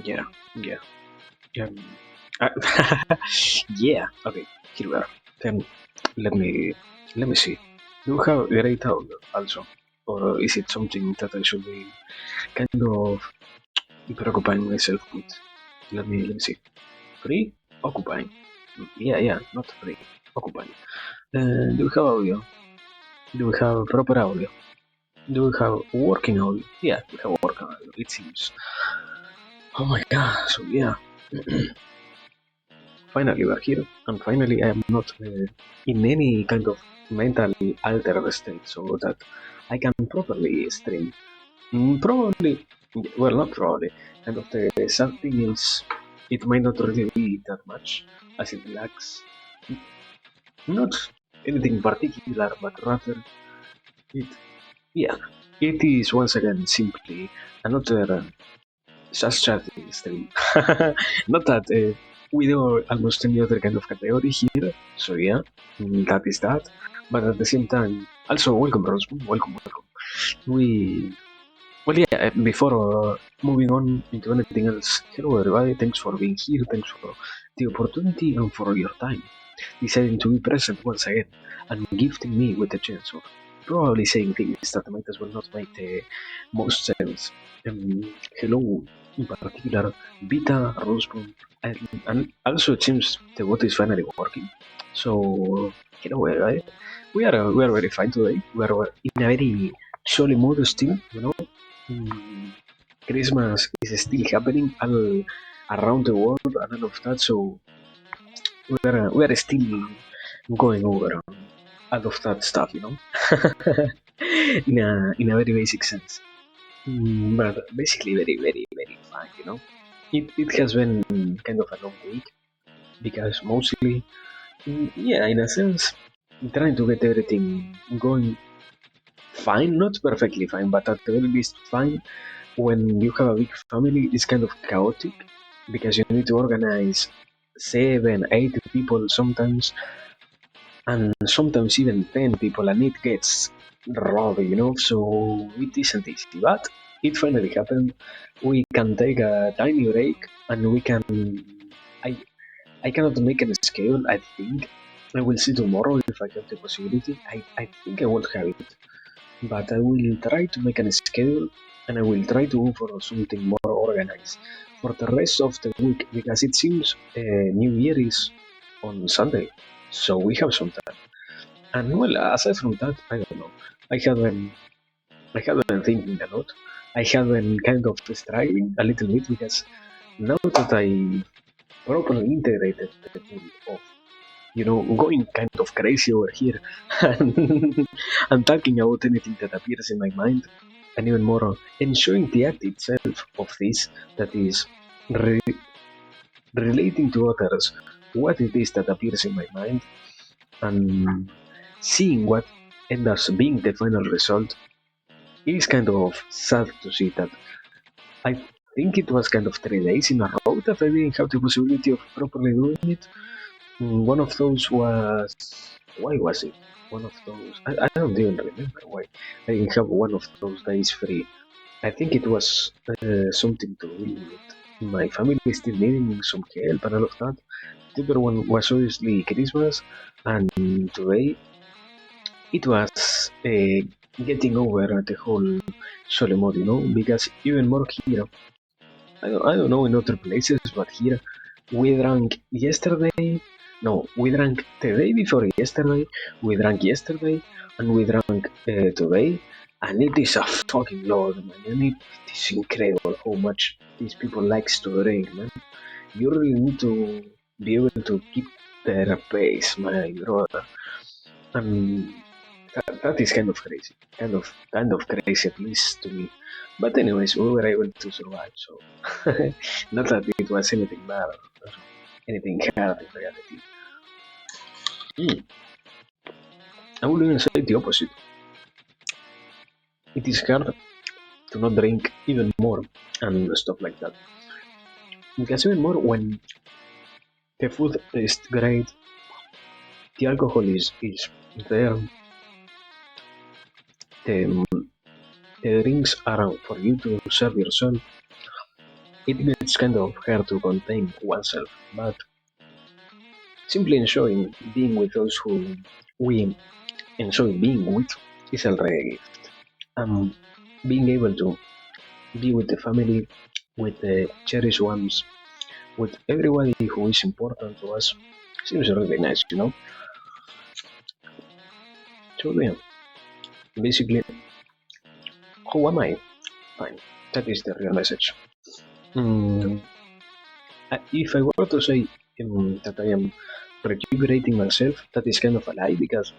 Yeah, yeah. Um, uh, yeah. Okay, here we are. Then let me let me see. Do you have great audio also, or is it something that I should be kind of preoccupying myself with? Let me see. Free occupying. Yeah, yeah, not free. Occupying. Do you have audio? Do we have proper audio? Do we have working audio? Yeah, we have working audio. It seems. Oh my god. So yeah. Finally we're here, and finally I am not in any kind of mental altered state, so that I can properly stream. Probably, well, not probably. And of the sad thing is, it might not really be that much as it lacks not anything particular, but rather it, yeah, it is once again simply another just chatting stream. Not that we do almost any other kind of category here, so yeah, that is that. But at the same time, also welcome, Rose. Welcome, welcome. We well, yeah. Before moving on into anything else, hello everybody. Thanks for being here. Thanks for the opportunity and for your time, deciding to be present once again and gifting me with a chance of probably saying things that might as well not make the most sense. Hello, in particular, Vita, Rosebud, and also it seems the bot is finally working. So, we are very fine today. We are in a very jolly mood still, you know. Mm, Christmas is still happening all around the world and all of that, so we are still going over all of that stuff, you know, in a very basic sense. But basically, very, very, very fun, you know. It has been kind of a long week because mostly, yeah, in a sense, trying to get everything going fine, not perfectly fine, but at the very least fine. When you have a big family, it's kind of chaotic because you need to organize seven, eight people sometimes, and sometimes even 10 people, and it gets rough, you know, so it isn't easy, but it finally happened. We can take a tiny break, and we can, i I cannot make a schedule. I think I will see tomorrow if I have the possibility. I think I won't have it, but I will try to make a schedule, and I will try to go for something more organized for the rest of the week, because it seems New Year is on Sunday, so we have some time. And well, aside from that, I don't know. I haven't I haven't been thinking a lot. I have been kind of struggling a little bit because now that I properly integrated the tool of, going kind of crazy over here and, and talking about anything that appears in my mind, and even more enjoying the act itself of this, that is re- relating to others what it is that appears in my mind, and seeing what ends up being the final result. It is kind of sad to see that. I think it was kind of 3 days in a row that I didn't have the possibility of properly doing it. One of those was, why was it? One of those, I don't even remember why I didn't have one of those days free. I think it was something to do with my family still needing some help and all of that. The other one was obviously Christmas, and today it was getting over the whole solo mode, because even more here, I don't know in other places, but here we drank yesterday. No, we drank the day before yesterday. We drank yesterday, and we drank today. And it is a fucking lot, man. And it is incredible how much these people likes to drink, man. You really need to be able to keep their pace, my brother. And that is kind of crazy, kind of crazy, at least to me. But anyways, we were able to survive, so not that it was anything bad or anything hard in reality. Mm. I would even say the opposite. It is hard to not drink even more and stuff like that. Because even more when the food tastes great, the alcohol is there, the, the drinks are for you to serve yourself, it gets kind of hard to contain oneself, but simply enjoying being with those who we enjoy being with is already a gift. Being able to be with the family, with the cherished ones, with everybody who is important to us seems really nice. So yeah, basically, who am I? Fine, that is the real message. Mm, if I were to say that I am recuperating myself, that is kind of a lie because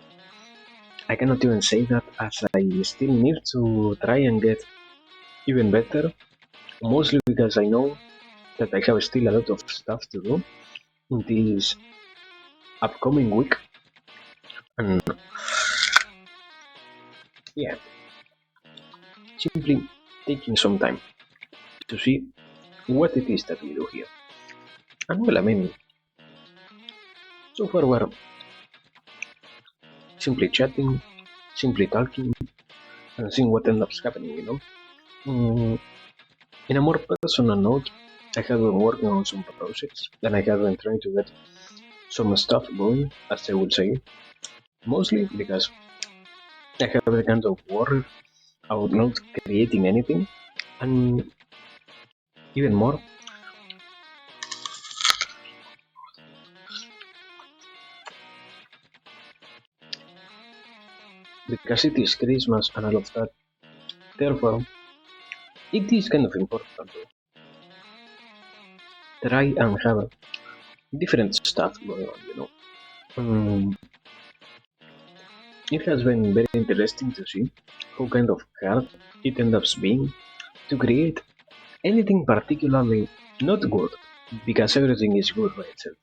I cannot even say that as I still need to try and get even better, mostly because I know that I have still a lot of stuff to do in this upcoming week. And yeah, simply taking some time to see what it is that we do here. And well, I mean, so far we're simply chatting, simply talking, and seeing what ends up happening. Mm, in a more personal note, I have been working on some projects and I have been trying to get some stuff going, as I would say, mostly because I have a kind of worry about not creating anything, and even more because it is Christmas and all of that. Therefore, it is kind of important to try and have different stuff going on. It has been very interesting to see how kind of hard it ends up being to create anything particularly not good, because everything is good by itself,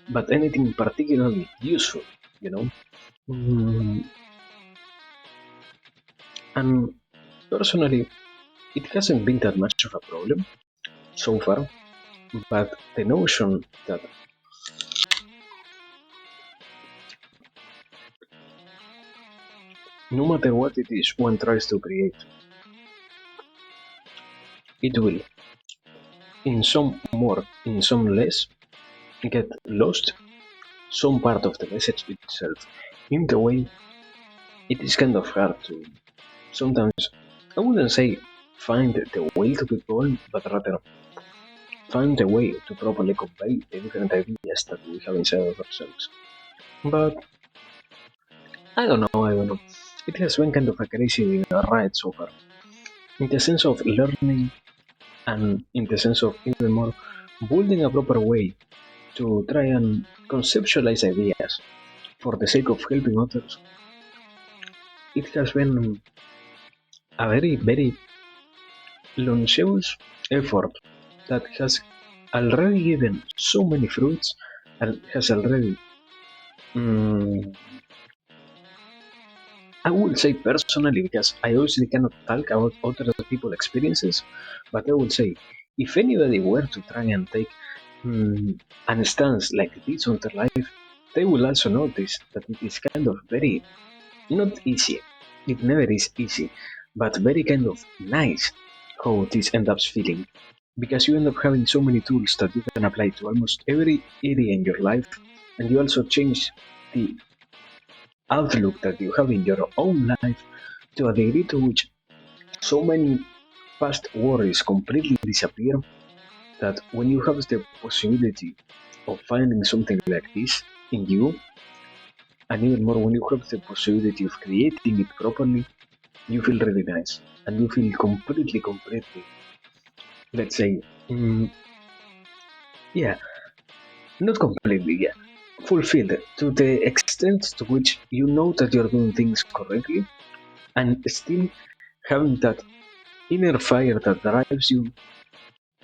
but anything particularly useful, you know. Mm, and personally, it hasn't been that much of a problem so far, but the notion that no matter what it is one tries to create, it will, in some more, in some less, get lost some part of the message itself. In the way, it is kind of hard to sometimes, I wouldn't say find the way to keep going, but rather find a way to properly convey the different ideas that we have inside of ourselves. But I don't know. It has been kind of a crazy ride so far. In the sense of learning and in the sense of even more building a proper way to try and conceptualize ideas for the sake of helping others, it has been a very, very longevous effort that has already given so many fruits and has already, mm, I would say personally, because I obviously cannot talk about other people's experiences, but I would say if anybody were to try and take an stance like this on their life, they will also notice that it is kind of very not easy. It never is easy, but very kind of nice how this ends up feeling. Because you end up having so many tools that you can apply to almost every area in your life, and you also change the outlook that you have in your own life to a degree to which so many past worries completely disappear that when you have the possibility of finding something like this in you, and even more when you have the possibility of creating it properly, you feel really nice and you feel completely, let's say, mm, yeah, not completely, yeah, fulfilled to the extent to which you know that you're doing things correctly and still having that inner fire that drives you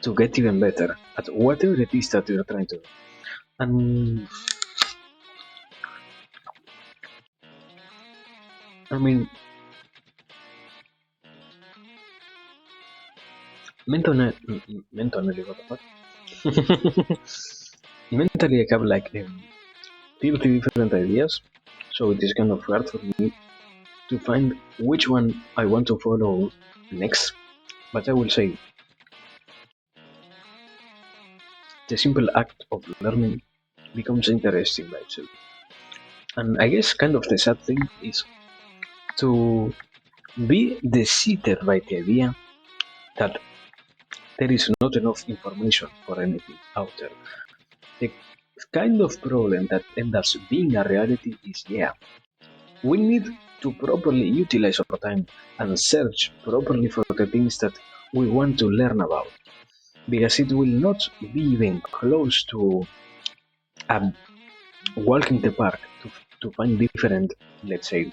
to get even better at whatever it is that you're trying to do. And I mean, mentally, mentally, what the fuck? Mentally, I have like 30 different ideas, so it is kind of hard for me to find which one I want to follow next. But I will say the simple act of learning becomes interesting by itself. And I guess kind of the sad thing is to be deceived by the idea that there is not enough information for anything out there. The kind of problem that ends up being a reality is, yeah, we need to properly utilize our time and search properly for the things that we want to learn about, because it will not be even close to a walk in the park to find different, let's say,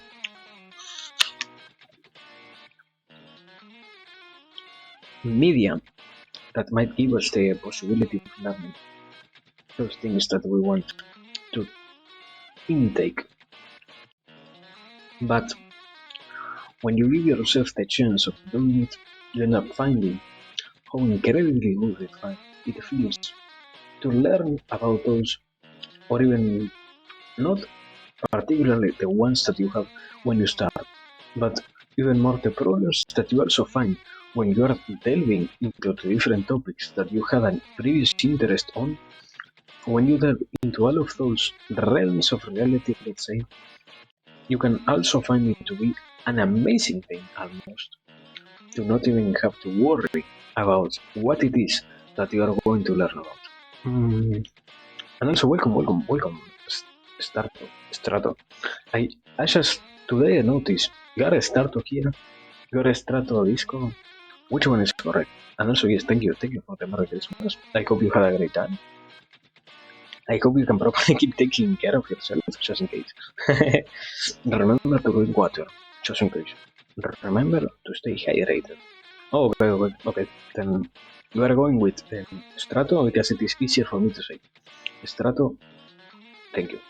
media that might give us the possibility of learning those things that we want to intake. But when you give yourself the chance of doing it, you end up finding how incredibly good it feels to learn about those, or even not particularly the ones that you have when you start, but even more the problems that you also find when you are delving into the different topics that you had a previous interest on. When you delve into all of those realms of reality, let's say, you can also find it to be an amazing thing almost to not even have to worry about what it is that you are going to learn about. Mm. And also, welcome, Strato. I just today I noticed you are a Strato here, you are a Strato Disco. Which one is correct? And also, yes, thank you for the Merry Christmas. I hope you had a great time. I hope you can properly keep taking care of yourself, just in case. Remember to drink water, just in case. Remember to stay hydrated. Oh, okay. Then you are going with Strato because it is easier for me to say. Strato, thank you.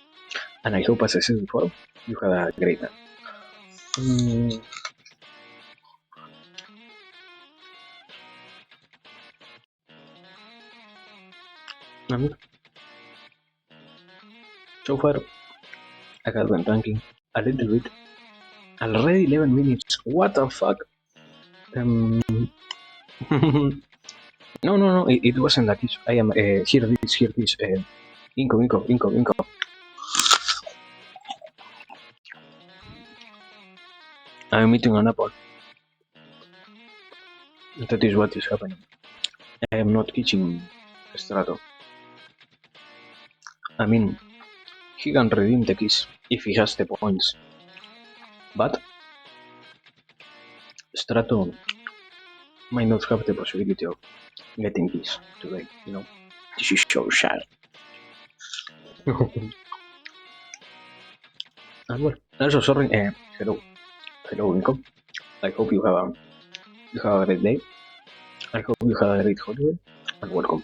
And I hope, as I said before, you had a great time. Mm, and so far, I have been drinking a little bit. Already 11 minutes. What the fuck? Um, no. It wasn't like this. I am here this. Inco. I'm eating an apple. That is what is happening. I am not kitchen Strato. I mean, he can redeem the keys if he has the points. But Strato might not have the possibility of getting keys today, you know. This is so sad. And well, also sorry, hello, Nico. I hope you have a great day. I hope you have a great holiday, and welcome.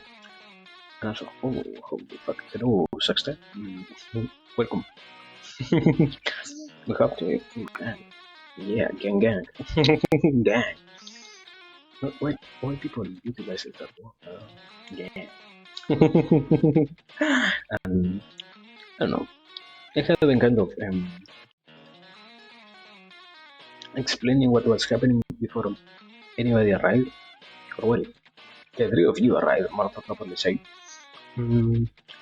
And also, oh, holy fuck, hello, Sexter. Welcome. We have to, gang. Yeah, gang. Gang. Why people utilize it that word? Gang. And I don't know. I have been kind of explaining what was happening before anybody arrived. Or well, the three of you arrived, more properly say.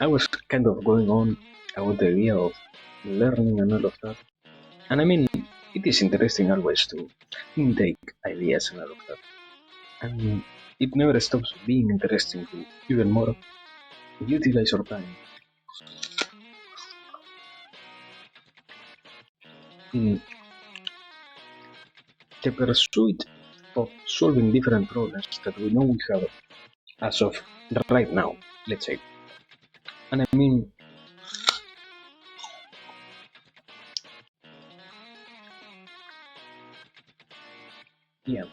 I was kind of going on about the idea of learning and all of that. And I mean, it is interesting always to intake ideas and all of that. And it never stops being interesting to even more utilize our time in the pursuit of solving different problems that we know we have as of right now, let's say. And I mean, yeah,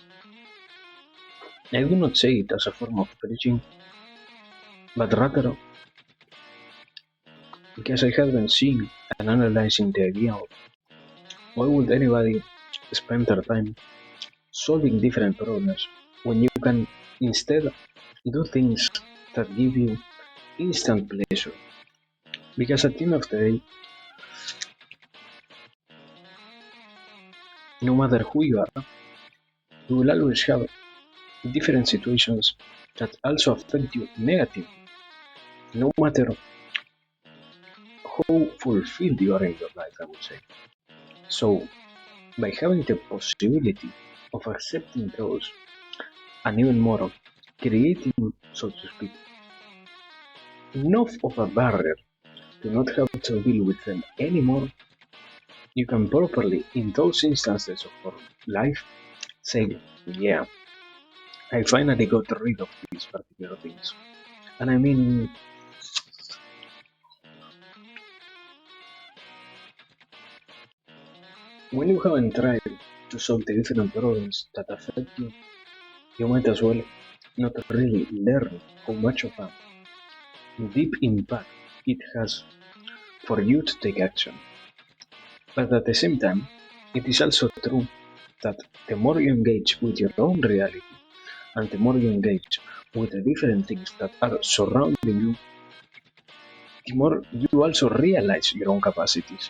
I do not say it as a form of preaching, but rather because I have been seeing and analyzing the idea of why would anybody spend their time solving different problems when you can instead do things that give you instant pleasure. Because at the end of the day, no matter who you are, you will always have different situations that also affect you negatively. no matter how fulfilled you are in your life, I would say. So, by having the possibility of accepting those, and even more of creating, so to speak, enough of a barrier to not have to deal with them anymore, you can properly, in those instances of your life, say, yeah, I finally got rid of these particular things. And I mean, when you haven't tried to solve the different problems that affect you, you might as well not really learn how much of a deep impact it has for you to take action. But at the same time, it is also true that the more you engage with your own reality and the more you engage with the different things that are surrounding you, the more you also realize your own capacities.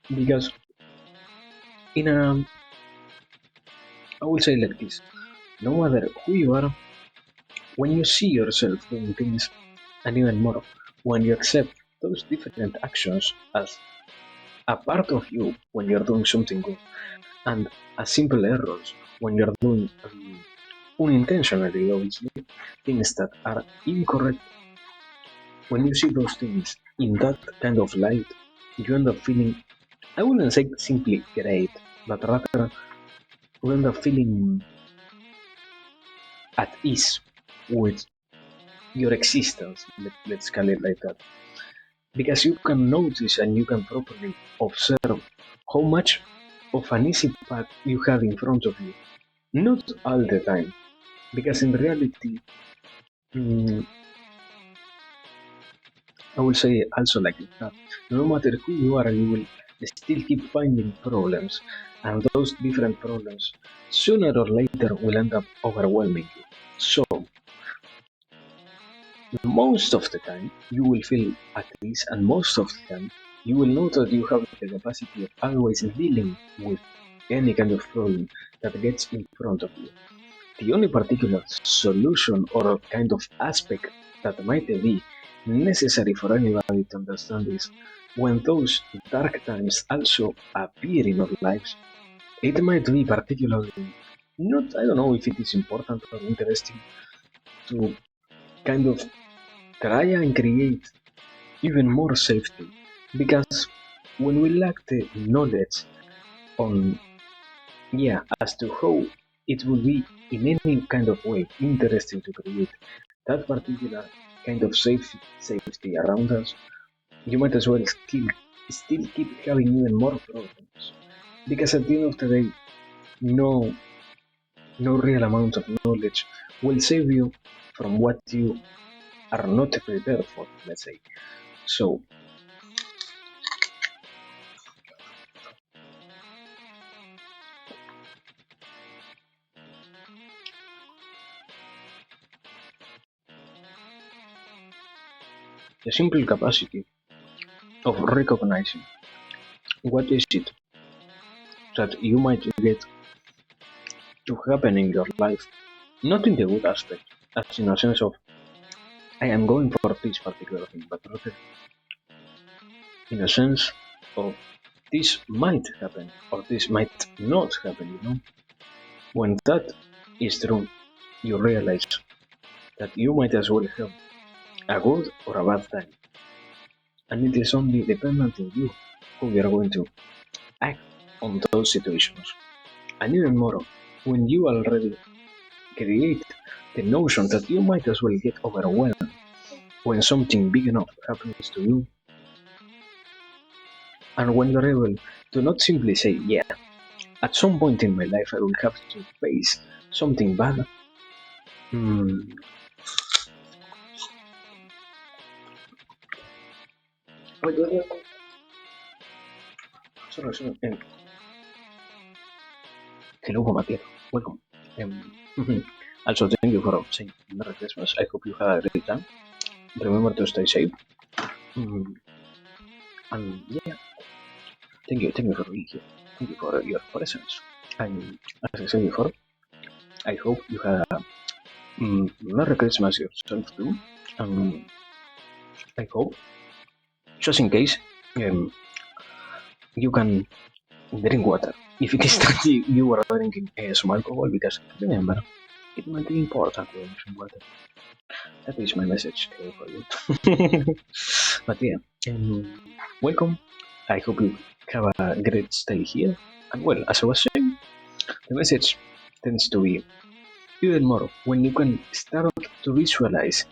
Because in a, I will say like this, no matter who you are, when you see yourself doing things, and even more, when you accept those different actions as a part of you when you're doing something good, and as simple errors when you're doing unintentionally, obviously, things that are incorrect, when you see those things in that kind of light, you end up feeling, I wouldn't say simply great, but rather you end up feeling at ease with your existence, let's call it like that. Because you can notice and you can properly observe how much of an easy path you have in front of you. Not all the time, because in reality, mm, I will say also like that. No matter who you are, you will still keep finding problems, and those different problems sooner or later will end up overwhelming you. So, most of the time, you will feel at ease, and most of the time, you will know that you have the capacity of always dealing with any kind of problem that gets in front of you. The only particular solution or kind of aspect that might be necessary for anybody to understand is when those dark times also appear in our lives, it might be particularly not, I don't know if it is important or interesting to kind of try and create even more safety, because when we lack the knowledge on, yeah, as to how it would be in any kind of way interesting to create that particular kind of safety around us, you might as well still keep having even more problems, because at the end of the day, no no real amount of knowledge will save you from what you are not prepared for, let's say. So the simple capacity of recognizing what is it that you might get to happen in your life, not in the good aspect, as in a sense of I am going for this particular thing, but rather in a sense of this might happen or this might not happen, you know? When that is true, you realize that you might as well have a good or a bad time, and it is only dependent on you how you are going to act on those situations. And even more, when you already create the notion that you might as well get overwhelmed when something big enough happens to you, and when you're able to not simply say, yeah, at some point in my life I will have to face something bad. Mm, wait, wait, wait. Sorry, sorry. Hello, Matia. Welcome. Also, thank you for saying Merry Christmas. I hope you had a great time. Remember to stay safe. Mm, and yeah, thank you for being here. Thank you for your presence. And as I said before, I hope you had a Merry Christmas yourself too. Um, I hope, just in case, um, you can drink water. If it is that you are drinking some alcohol, because remember, it might be important to drink water. That is my message for you. But yeah, welcome. I hope you have a great stay here. And well, as I was saying, the message tends to be even more when you can start to visualize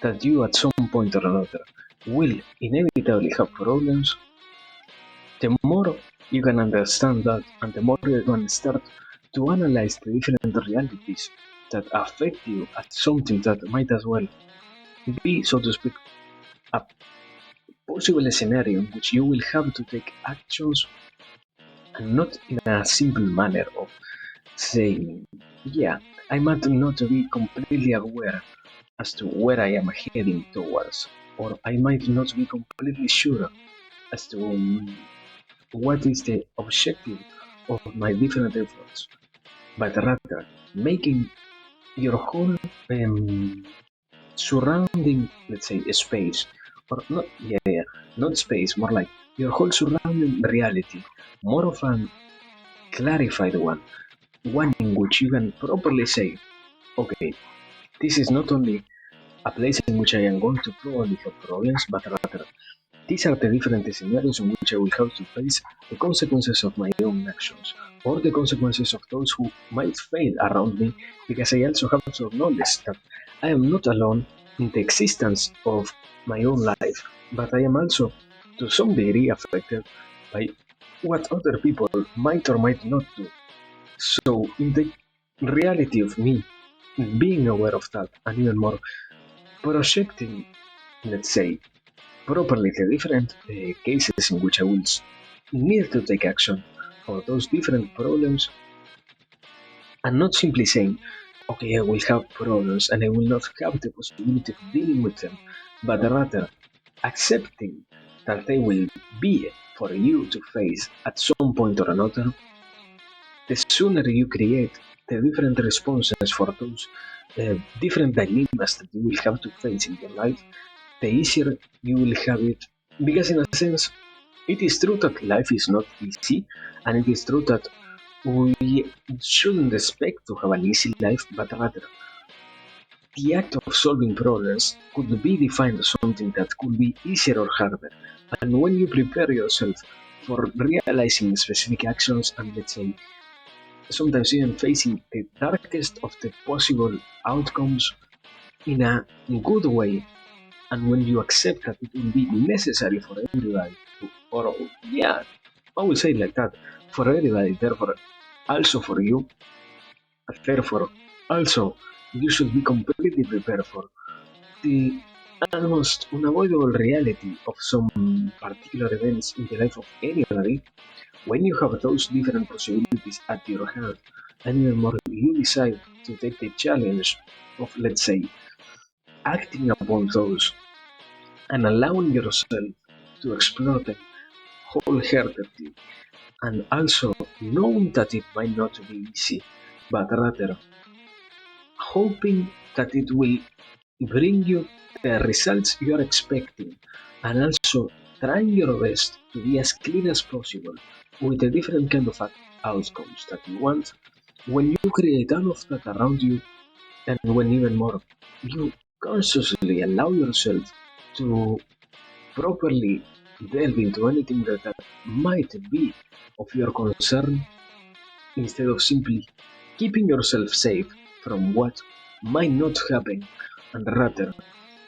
that you at some point or another will inevitably have problems. The more you can understand that, and the more you can start to analyze the different realities that affect you at something that might as well be, so to speak, a possible scenario in which you will have to take actions, and not in a simple manner of saying, yeah, I might not be completely aware as to where I am heading towards, or I might not be completely sure as to what is the objective of my different efforts, but rather making your whole surrounding, let's say, space, or not, not space, more like your whole surrounding reality, more of an clarified one in which you can properly say, okay, this is not only a place in which I am going to probably have problems, but rather these are the different scenarios in which I will have to face the consequences of my own actions, or the consequences of those who might fail around me, because I also have to acknowledge that I am not alone in the existence of my own life, but I am also to some degree affected by what other people might or might not do. So, in the reality of me being aware of that, and even more projecting, let's say, properly the different cases in which I will need to take action for those different problems, and not simply saying, okay, I will have problems and I will not have the possibility of dealing with them, but rather accepting that they will be for you to face at some point or another. The sooner you create the different responses for those different dilemmas that you will have to face in your life, the easier you will have it. Because, in a sense, it is true that life is not easy, and it is true that we shouldn't expect to have an easy life, but rather the act of solving problems could be defined as something that could be easier or harder. And when you prepare yourself for realizing specific actions and, let's say, sometimes even facing the darkest of the possible outcomes in a good way, and when you accept that it will be necessary for everybody, or yeah, I will say it like that, for everybody, therefore also for you, therefore also you should be completely prepared for the almost unavoidable reality of some particular events in the life of anybody. When you have those different possibilities at your hand, and even more, you decide to take the challenge of, let's say, acting upon those and allowing yourself to explore them wholeheartedly, and also knowing that it might not be easy, but rather hoping that it will bring you the results you are expecting, and also trying your best to be as clean as possible with the different kind of outcomes that you want. When you create all of that around you, and when even more, you consciously allow yourself to properly delve into anything that might be of your concern, instead of simply keeping yourself safe from what might not happen, and rather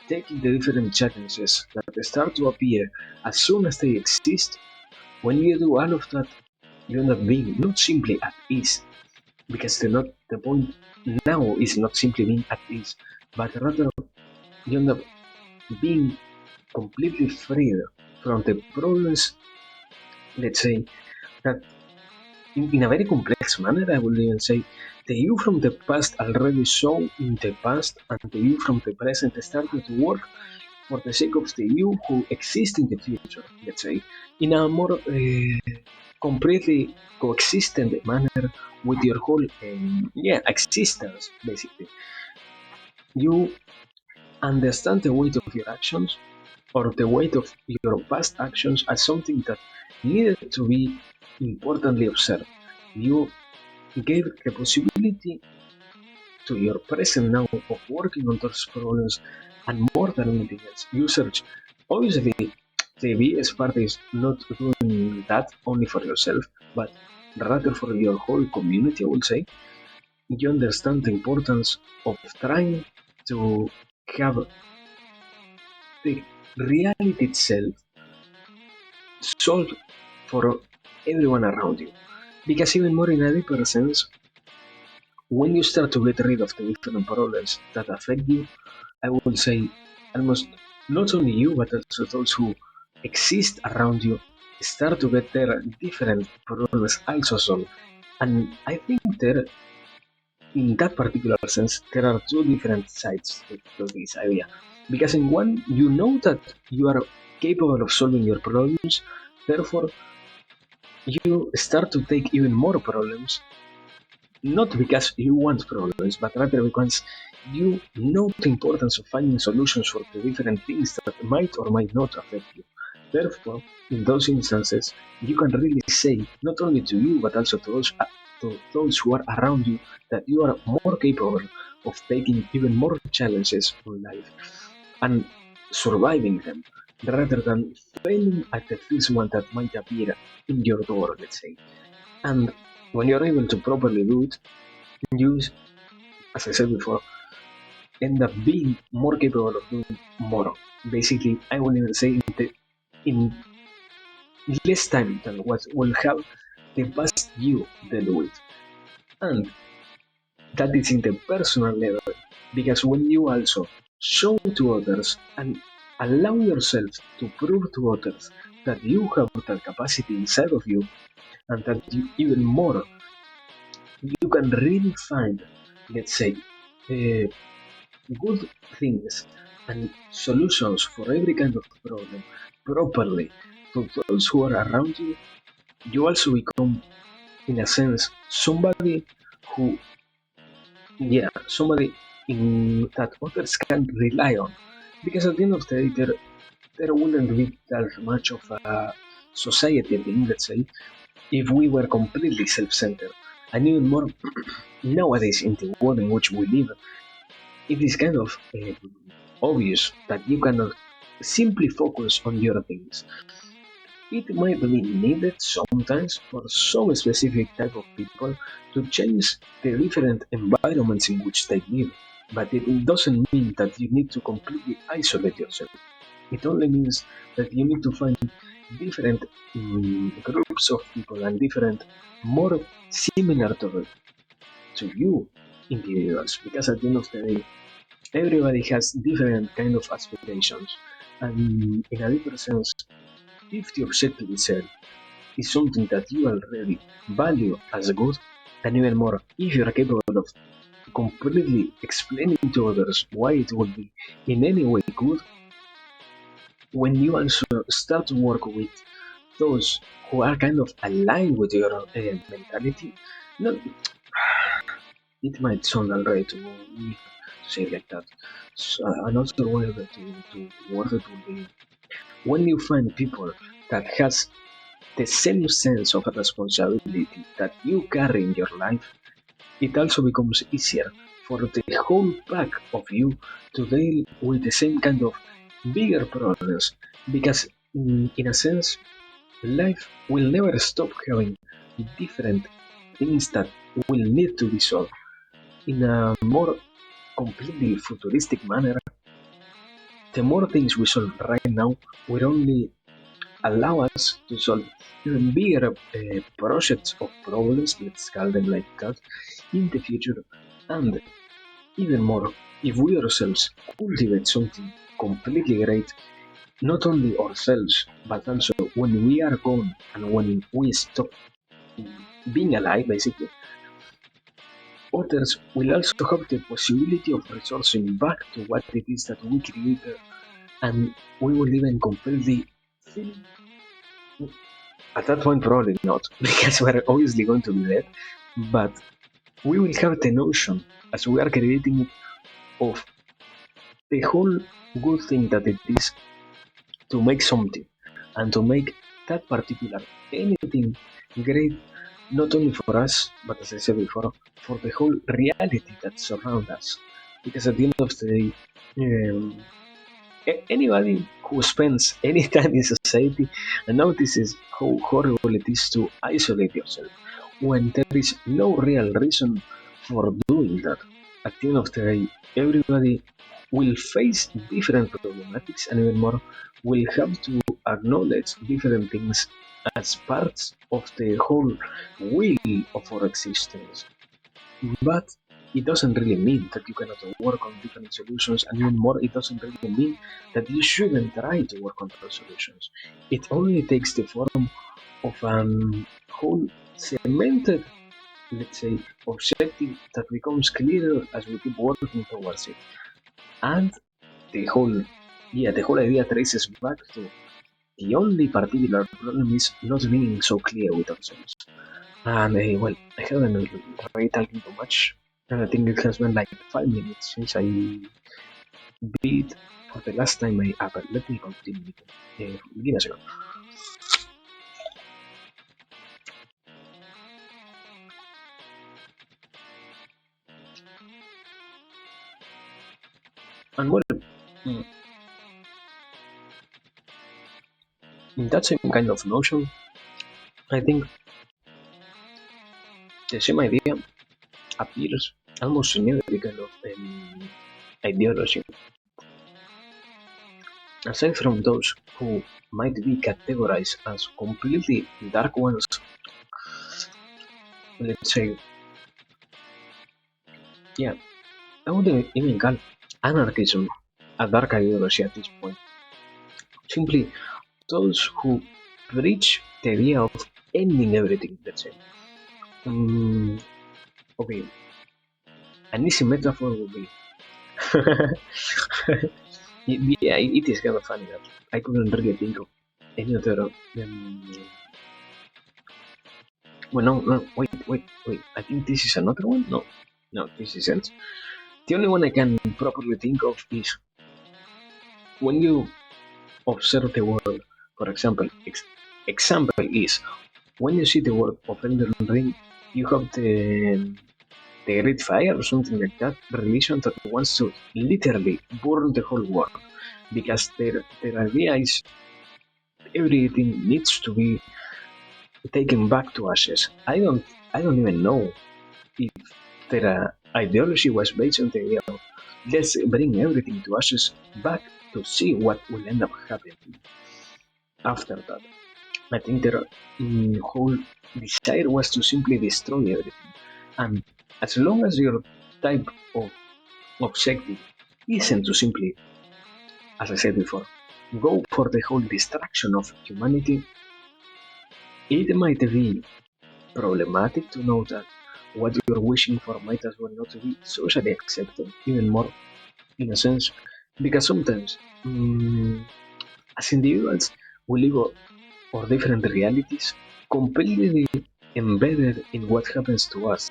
taking the different challenges that start to appear as soon as they exist. When you do all of that, you end up being not simply at ease, because the point now is not simply being at ease, but rather you end up being completely freed from the problems, let's say, that in a very complex manner, I would even say, the you from the past already saw in the past, and the you from the present started to work for the sake of the you who exists in the future, let's say, in a more completely coexistent manner with your whole existence, basically. You understand the weight of your actions, or the weight of your past actions as something that needed to be importantly observed. You gave the possibility to your present now of working on those problems, and more than anything else, you search. Obviously, the biggest part is not doing that only for yourself, but rather for your whole community, I would say. You understand the importance of trying to have the reality itself solved for everyone around you. Because even more in a deeper sense, when you start to get rid of the different problems that affect you, I would say almost not only you, but also those who exist around you start to get their different problems also solved. And I think there, in that particular sense, there are two different sides to this idea. Because in one, you know that you are capable of solving your problems, therefore, you start to take even more problems, not because you want problems, but rather because you know the importance of finding solutions for the different things that might or might not affect you. Therefore, in those instances, you can really say, not only to you, but also to those who are around you, that you are more capable of taking even more challenges in life and surviving them, rather than failing at the first one that might appear in your door, let's say. And when you're able to properly do it, you, as I said before, end up being more capable of doing more. Basically, I will even say in less time than what will have the past you deal with. And that is in the personal level, because when you also show to others and allow yourself to prove to others that you have that capacity inside of you, and that you even more, you can really find, let's say, uh, good things and solutions for every kind of problem properly to those who are around you, you also become, in a sense, somebody who, yeah, somebody in that others can rely on. Because at the end of the day, there wouldn't be that much of a society thing, let's say, if we were completely self-centered. And even more nowadays in the world in which we live, it is kind of obvious that you cannot simply focus on your things. It might be needed sometimes for some specific type of people to change the different environments in which they live, but it doesn't mean that you need to completely isolate yourself. It only means that you need to find different groups of people and different, more similar to you individuals, because at the end of the day, everybody has different kind of aspirations, and in a deeper sense, if the objective itself is something that you already value as good, and even more, if you are capable of completely explaining to others why it would be in any way good, when you also start to work with those who are kind of aligned with your mentality, not, it might sound alright to say it like that. So, another way to word it would be, when you find people that has the same sense of responsibility that you carry in your life, it also becomes easier for the whole pack of you to deal with the same kind of bigger problems, because in a sense, life will never stop having different things that will need to be solved. In a more completely futuristic manner, the more things we solve right now will only allow us to solve even bigger projects of problems, let's call them like that, in the future. And even more, if we ourselves cultivate something completely great, not only ourselves, but also when we are gone and when we stop being alive, basically, others will also have the possibility of resourcing back to what it is that we created, and we will even completely feel. At that point, probably not, because we're obviously going to be dead, but we will have the notion, as we are creating it, of the whole good thing that it is, to make something and to make that particular anything great, not only for us, but as I said before, for the whole reality that surrounds us. Because at the end of the day, um, anybody who spends any time in society notices how horrible it is to isolate yourself when there is no real reason for doing that. At the end of the day, everybody will face different problematics and even more will have to acknowledge different things as parts of the whole wheel of our existence. But it doesn't really mean that you cannot work on different solutions, and even more, it doesn't really mean that you shouldn't try to work on those solutions. It only takes the form of an whole cemented, let's say, objective that becomes clearer as we keep working towards it. And the whole, yeah, the whole idea traces back to the only particular problem is not being so clear with ourselves. And well, I haven't really talking too much. And I think it has been like 5 minutes since I beat for the last time I up. Let me continue. Give me a second. And well, mm, in that same kind of notion, I think the same idea appears almost in every kind of ideology. Aside from those who might be categorized as completely dark ones, let's say, yeah, I wouldn't even call anarchism a dark ideology at this point. Simply those who preach the idea of ending everything, let's say. Mm, okay, an easy metaphor would be. Yeah, it is kind of funny that I couldn't really think of any other. Well, no, wait. I think this is another one. No, no, this isn't. The only one I can properly think of is when you observe the world. For example, example is when you see the word of Elden Ring, you have the Great Fire or something like that religion that wants to literally burn the whole world because their idea is everything needs to be taken back to ashes. I don't even know if their ideology was based on the idea of let's bring everything to ashes back to see what will end up happening after that. I think their whole desire was to simply destroy everything. And as long as your type of objective isn't to simply, as I said before, go for the whole destruction of humanity, it might be problematic to know that what you're wishing for might as well not be socially accepted, even more in a sense, because sometimes, as individuals, we live our different realities completely embedded in what happens to us.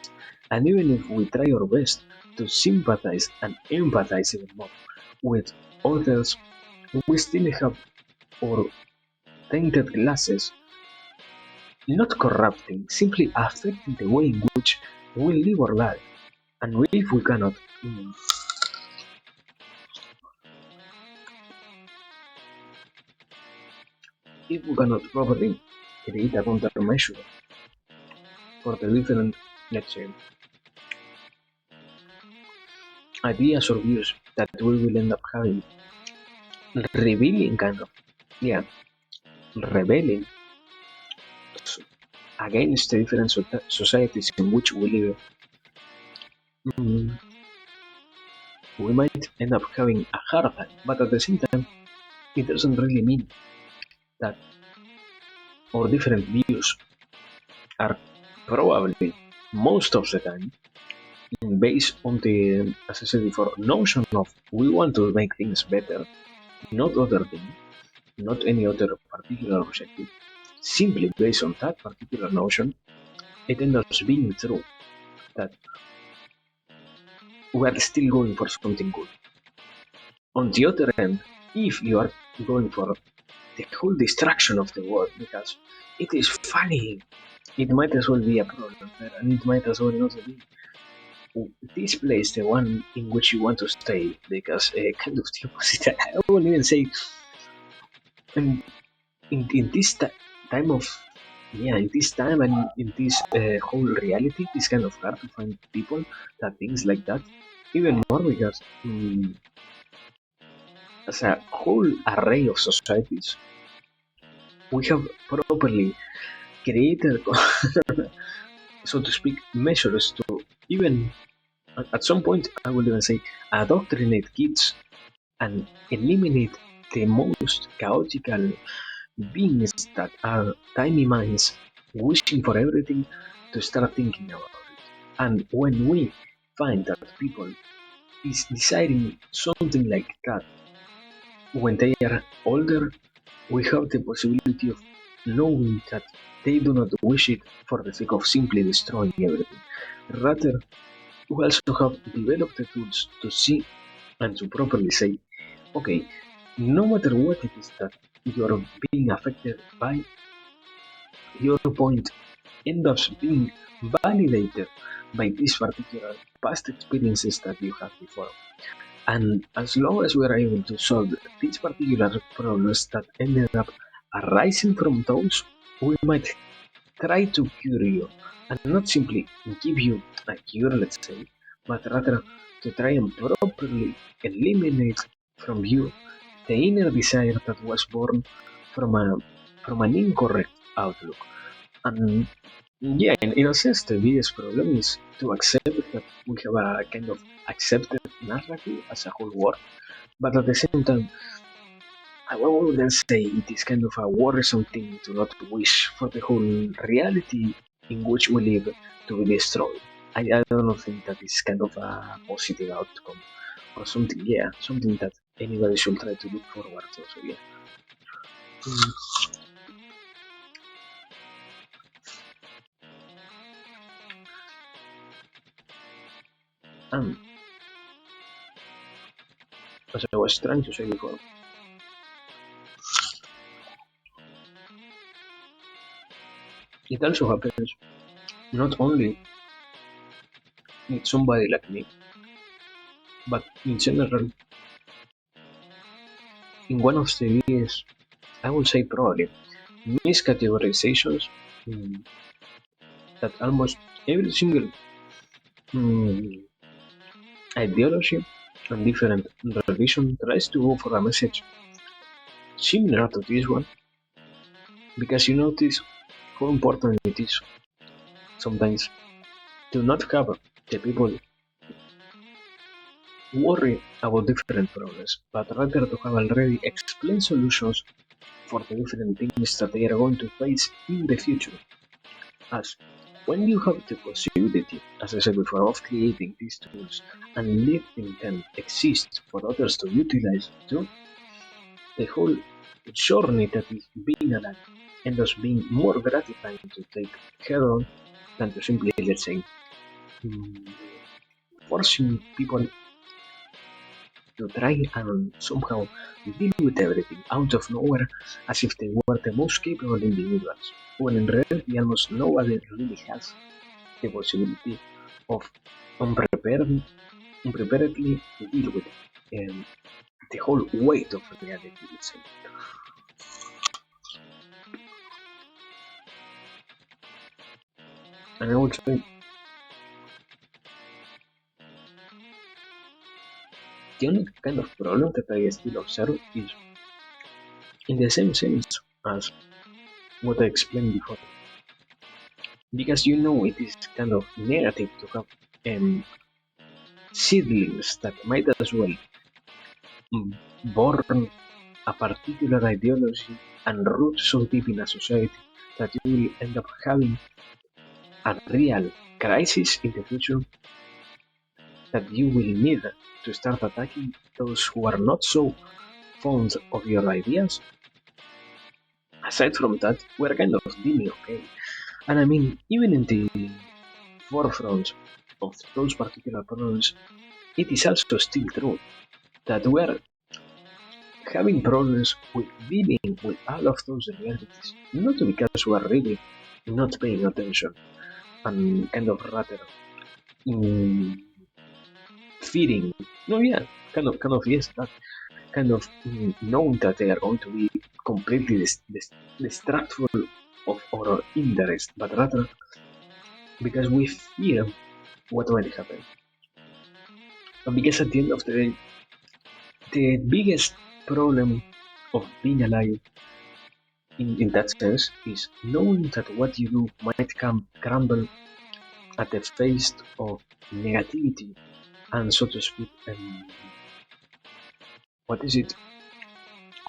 And even if we try our best to sympathize and empathize even more with others, we still have our tainted glasses not corrupting, simply affecting the way in which we live our life. And if we cannot, if we cannot properly create a countermeasure for the different, let's say, ideas or views that we will end up having, revealing kind of, yeah, rebelling against the different societies in which we live, mm, we might end up having a hard time. But at the same time, it doesn't really mean that our different views are probably most of the time based on the, as I said before, notion of we want to make things better, not other thing, not any other particular objective. Simply based on that particular notion, it ends up being true that we are still going for something good. On the other hand, if you are going for the whole distraction of the world because it is funny. It might as well be a problem, and it might as well not be. This place the one in which you want to stay because kind of the opposite. I won't even say in, in this time of in this time and in this whole reality, it's kind of hard to find people that things like that. Even more because as a whole array of societies, we have properly created, so to speak, measures to even at some point I will even say adoctrinate kids and eliminate the most chaotical beings that are tiny minds wishing for everything to start thinking about it. And when we find that people is deciding something like that when they are older, we have the possibility of knowing that they do not wish it for the sake of simply destroying everything. Rather, we also have developed the tools to see and to properly say, okay, no matter what it is that you're being affected by, your point ends up being validated by these particular past experiences that you had before. And as long as we are able to solve these particular problems that ended up arising from those, we might try to cure you and not simply give you a cure, let's say, but rather to try and properly eliminate from you the inner desire that was born from an incorrect outlook. And yeah, in a sense, the biggest problem is to accept that we have a kind of accepted narrative as a whole world, but at the same time, I wouldn't say it is kind of a worrisome thing to not wish for the whole reality in which we live to be destroyed. I don't think that is kind of a positive outcome or something, yeah, something that anybody should try to look forward to. So, yeah. And as I was trying to say before, it also happens not only with somebody like me, but in general, in one of the biggest, I would say probably, miscategorizations mm, that almost every single mm, ideology and different religion tries to go for a message similar to this one because you notice how important it is sometimes to not have the people worry about different problems, but rather to have already explained solutions for the different things that they are going to face in the future. As when you have the possibility, as I said before, of creating these tools and letting them exist for others to utilize too, the whole journey that is being alive ends up being more gratifying to take head on than to simply, let's say, mm, forcing people to try and somehow deal with everything out of nowhere as if they were the most capable individuals, when in reality almost nobody really has the possibility of unprepared, unpreparedly deal with the whole weight of reality, let's say. And I would say the only kind of problem that I still observe is in the same sense as what I explained before. Because you know it is kind of negative to have seedlings that might as well mm, born a particular ideology and root so deep in a society that you will end up having a real crisis in the future that you will need to start attacking those who are not so fond of your ideas. Aside from that, we're kind of doing okay. And I mean, even in the forefront of those particular problems, it is also still true that we're having problems with dealing with all of those realities, not because we are really not paying attention and kind of rather in feeding. No, yeah, kind of yes, that kind of knowing that they are going to be completely distractful of our interest, but rather because we fear what might happen. And because at the end of the day, the biggest problem of being alive in that sense is knowing that what you do might crumble at the face of negativity and, so to speak, what is it,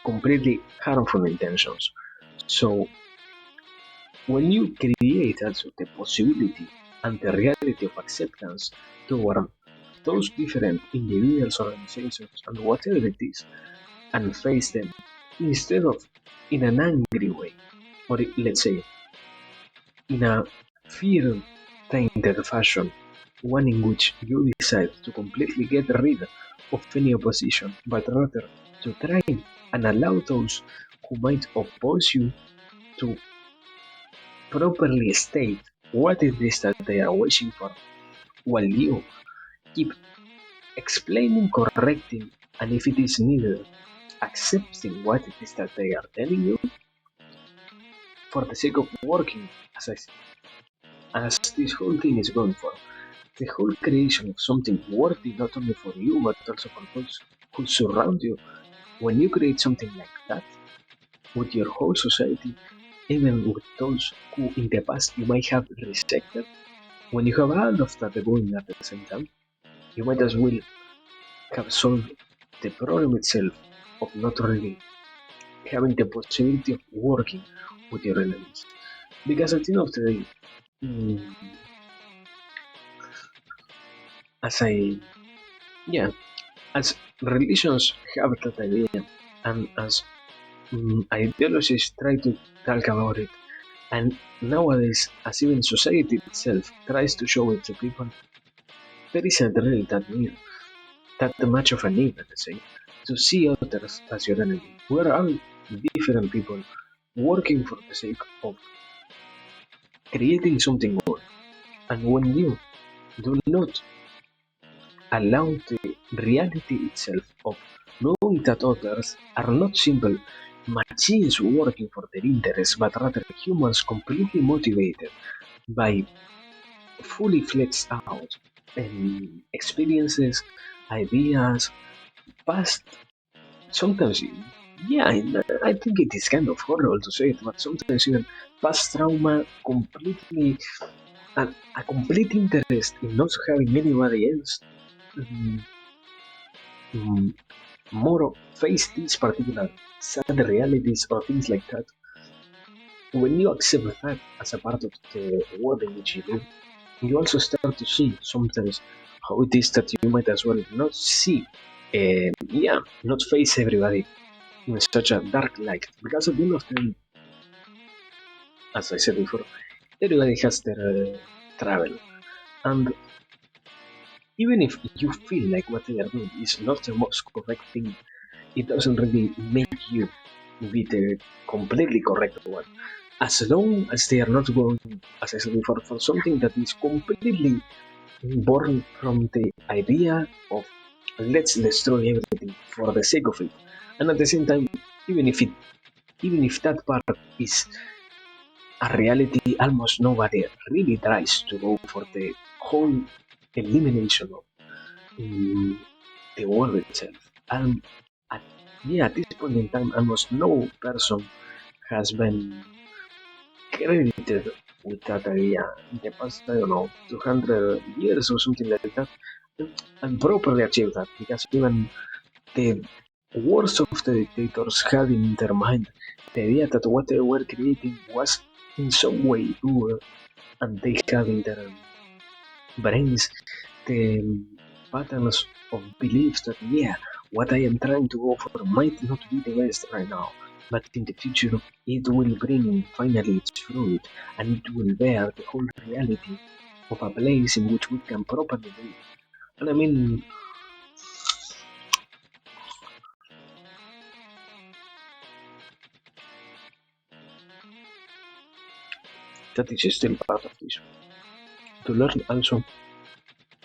completely harmful intentions. So when you create also the possibility and the reality of acceptance toward those different individuals, organizations, and whatever it is, and face them instead of in an angry way, or let's say in a fear tainted fashion, one in which you decide to completely get rid of any opposition, but rather to try and allow those who might oppose you to properly state what it is that they are wishing for, while you keep explaining, correcting, and if it is needed, accepting what it is that they are telling you for the sake of working as this whole thing is going for. The whole creation of something worthy not only for you but also for those who surround you. When you create something like that with your whole society, even with those who in the past you might have rejected, when you have all of that going at the same time, you might as well have solved the problem itself of not really having the possibility of working with your enemies. Because at the end of the day, mm, as I, yeah, as religions have that idea, and as ideologies try to talk about it, and nowadays, as even society itself tries to show it to people, there isn't really that much of a need, let's say, to see others as your enemy. We're all different people working for the sake of creating something good. And when you do not allow the reality itself of knowing that others are not simple machines working for their interests, but rather humans completely motivated by fully fleshed out experiences, ideas, past, sometimes, yeah, I think it is kind of horrible to say it, but sometimes even past trauma completely, a complete interest in not having anybody else mm, mm, more face these particular sad realities or things like that. When you accept that as a part of the world in which you live, you also start to see sometimes how it is that you might as well not see, not face everybody in such a dark light. Because at the end of the day, as I said before, everybody has their travel. And even if you feel like what they are doing is not the most correct thing, it doesn't really make you be the completely correct one. As long as they are not going, as I said before, for something that is completely born from the idea of let's destroy everything for the sake of it, and at the same time, even if it, even if that part is a reality, almost nobody really tries to go for the whole elimination of the world itself. And at, yeah, at this point in time, almost no person has been credited with that idea in the past, I don't know, 200 years or something like that, and properly achieved that, because even the worst of the dictators had in their mind the idea that what they were creating was in some way pure, and they had in their brains the patterns of beliefs that, yeah, what I am trying to go for might not be the best right now, but in the future it will bring finally its fruit, and it will bear the whole reality of a place in which we can properly live. And I mean, that is still part of this. To learn also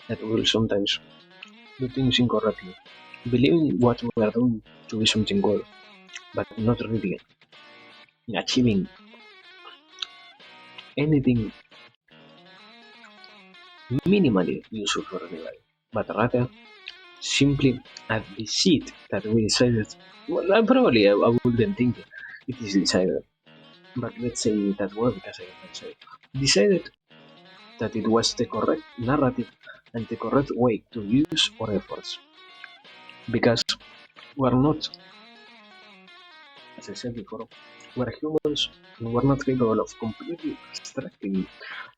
that we will sometimes do things incorrectly, believing what we are doing to be something good, but not really achieving anything minimally useful for anybody, but rather simply at the seat that we decided. Well, I wouldn't think it is decided, but let's say that word because I can say decided that it was the correct narrative and the correct way to use our efforts because we're not, as I said before, we're humans and we're not capable of completely abstracting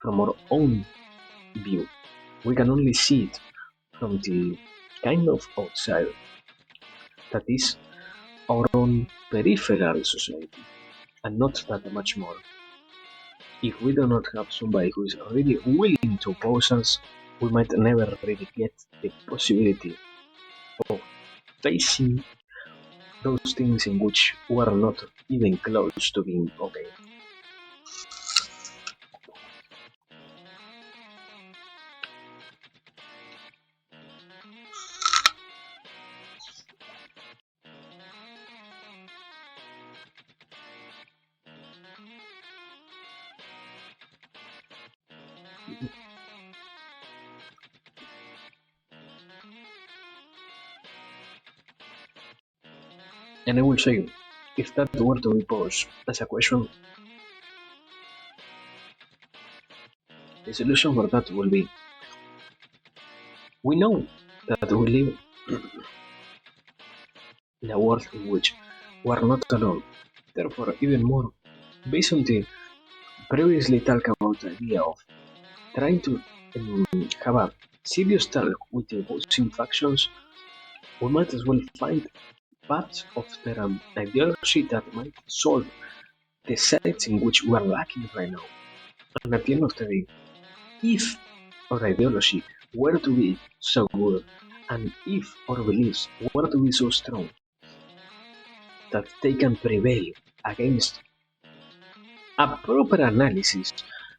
from our own view. We can only see it from the kind of outside that is our own peripheral society and not that much more. If we do not have somebody who is really willing to oppose us, we might never really get the possibility of facing those things in which we are not even close to being okay. And I will say, if that were to be posed as a question, the solution for that will be we know that we live in a world in which we are not alone. Therefore, even more, based on the previously talked about idea of trying to have a serious talk with the opposing factions, we might as well find parts of their ideology that might solve the sides in which we are lacking right now. And at the end of the day, if our ideology were to be so good, and if our beliefs were to be so strong that they can prevail against a proper analysis,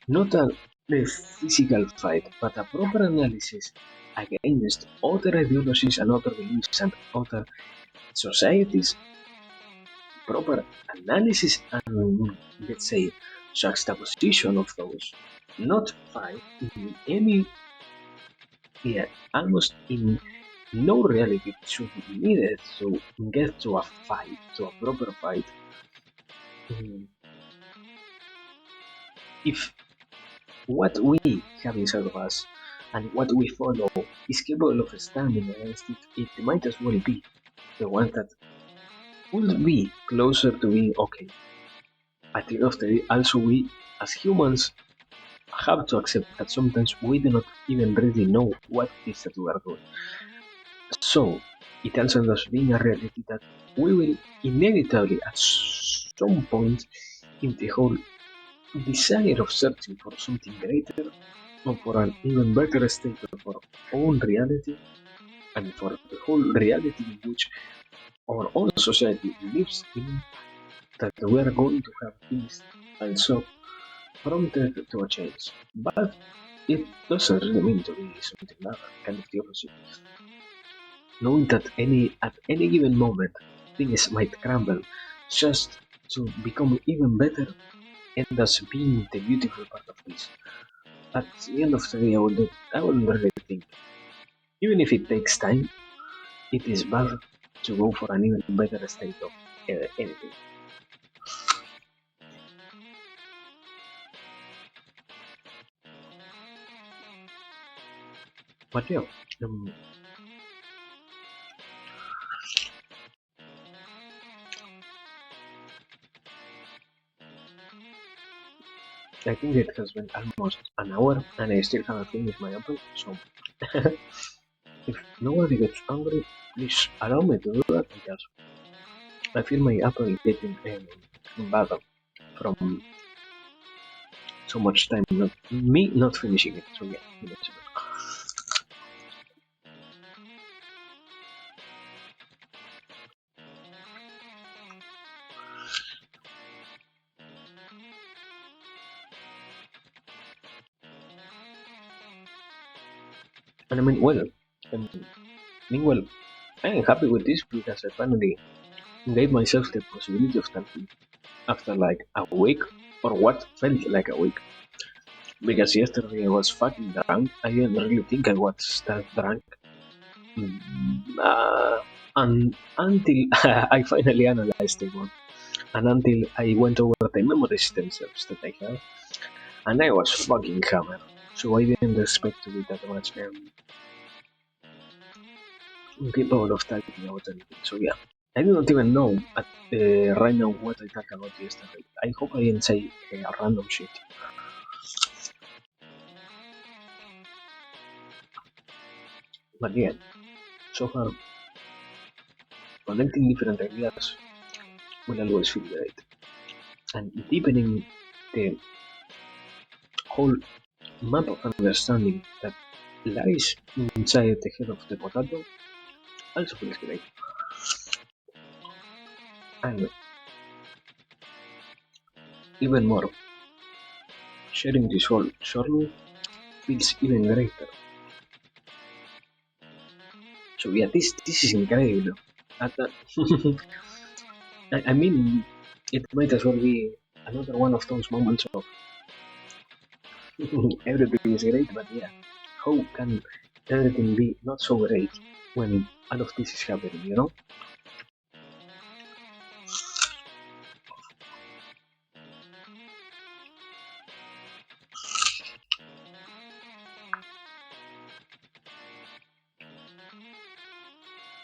not a physical fight, but a proper analysis against other ideologies and other beliefs and other societies, proper analysis and let's say juxtaposition of those, not fight in any, yeah, almost in no reality should be needed to get to a fight, to a proper fight. Mm, If what we have inside of us and what we follow is capable of standing against it, it might as well be the one that would be closer to being okay. At the end of the day, also we as humans have to accept that sometimes we do not even really know what it is that we are doing. So it also ends up being a reality that we will inevitably at some point in the whole desire of searching for something greater or for an even better state of our own reality and for the whole reality in which our own society lives in, that we are going to have things also prompted to a change. But it doesn't really mean to be something bad, kind of the opposite. Knowing that at any given moment things might crumble just to become even better and thus being the beautiful part of this. At the end of the day I would really think even if it takes time, it is better to go for an even better state of anything. But yeah, um, I think it has been almost an hour and I still haven't finished my apple, so if nobody gets angry, please allow me to do that because I feel my apple getting bad from so much time not me not finishing it. So yeah, let's And I mean, well, um, meanwhile, I am happy with this because I finally gave myself the possibility of talking after like a week or what felt like a week. Because yesterday I was fucking drunk. I didn't really think I was that drunk. And until I finally analyzed the one, and until I went over the memories themselves that I have, and I was fucking hammered. So I didn't expect to be that much capable of talking about anything. So yeah, I do not even know right now what I talked about yesterday. I hope I didn't say random shit. But yeah, so far connecting different ideas will always feel great, and deepening the whole map of understanding that lies inside the head of the potato also feels great. And even more, sharing this whole journey feels even greater. So yeah, this is incredible. That, I mean, it might as well be another one of those moments of everything is great, but yeah, how can everything be not so great when all of this is happening, you know?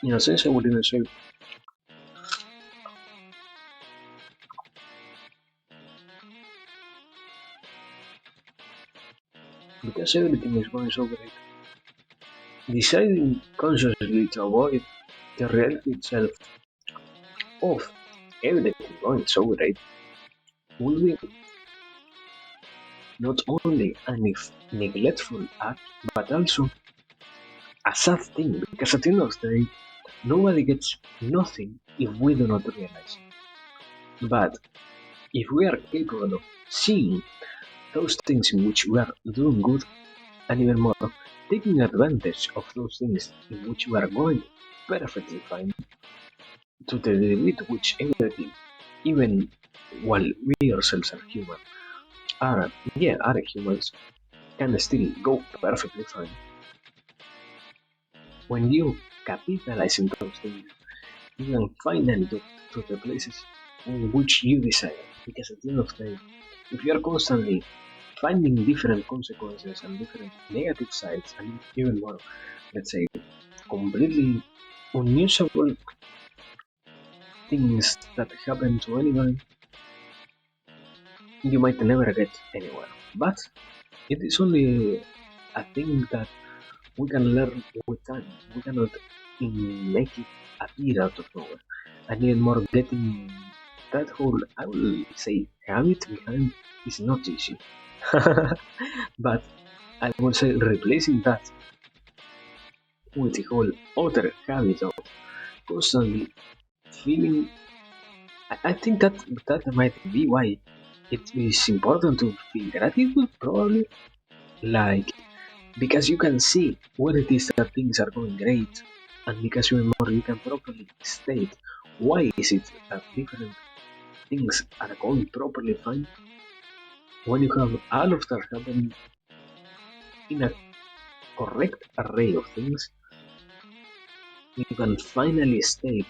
In a sense, I would even say because everything is going so great, deciding consciously to avoid the reality itself of everything going so great will be not only a neglectful act, but also a sad thing because at the end of the day, nobody gets nothing if we do not realize it. But if we are capable of seeing those things in which we are doing good, and even more, taking advantage of those things in which we are going perfectly fine, to the degree to which everything, even while we ourselves are human, are humans, can still go perfectly fine. When you capitalize on those things, you can finally get to the places in which you desire. Because at the end of the day, if you are constantly finding different consequences and different negative sides, and even more, let's say, completely unusable things that happen to anyone, you might never get anywhere. But it is only a thing that we can learn with time. We cannot make it appear out of nowhere. And even more, getting that whole, I will say, habit behind is not easy. But I would say replacing that with the whole other habit of constantly feeling. I think that might be why it is important to feel gratitude, probably. Like, because you can see where it is that things are going great, and because even more you can properly state why is it that different things are going properly fine when you have all of that happening in a correct array of things. You can finally state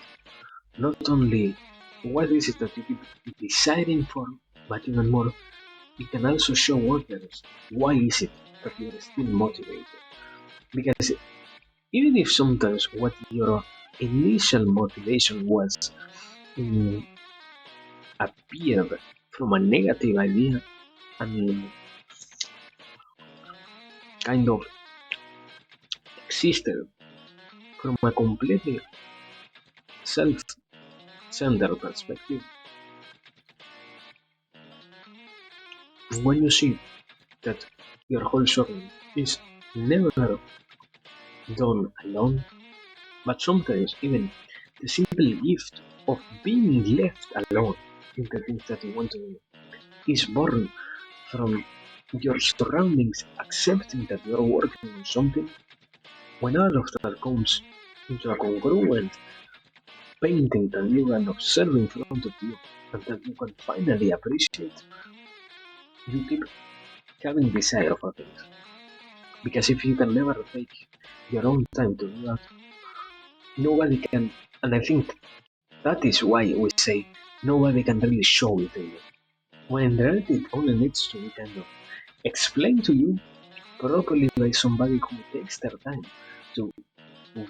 not only what is it that you keep deciding for, but even more, you can also show others why is it that you are still motivated. Because even if sometimes what your initial motivation was mm, appeared from a negative idea, I mean, kind of existed from a completely self-centered perspective, when you see that your whole journey is never done alone, but sometimes even the simple gift of being left alone in the things that you want to do is born from your surroundings accepting that you're working on something, When all of that comes into a congruent painting that you can observe in front of you and that you can finally appreciate, you keep having desire for things. Because if you can never take your own time to do that, nobody can. And I think that is why we say nobody can really show it to you. When in reality, it only needs to be kind of explained to you properly by somebody who takes their time to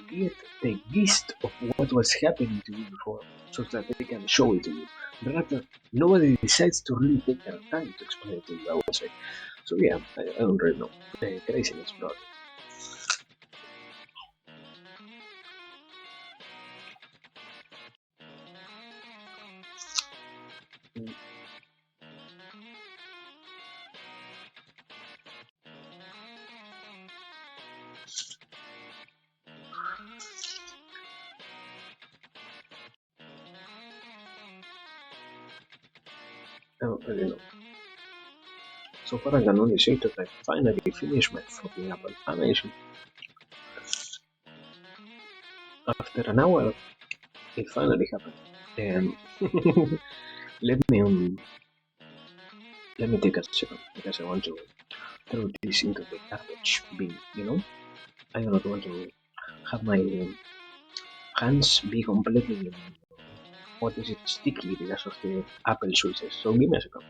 get the gist of what was happening to you before so that they can show it to you. Rather, nobody decides to really take their time to explain it to you, I would say. So yeah, I don't really know. Craziness, bro. Mm, I don't really know. So far, I can only say that I finally finished my fucking Apple animation. After an hour, it finally happened. let me let me take a second because I want to throw this into the garbage bin. I do not want to have my hands be completely what is it sticky because of the Apple switches. So give me a second.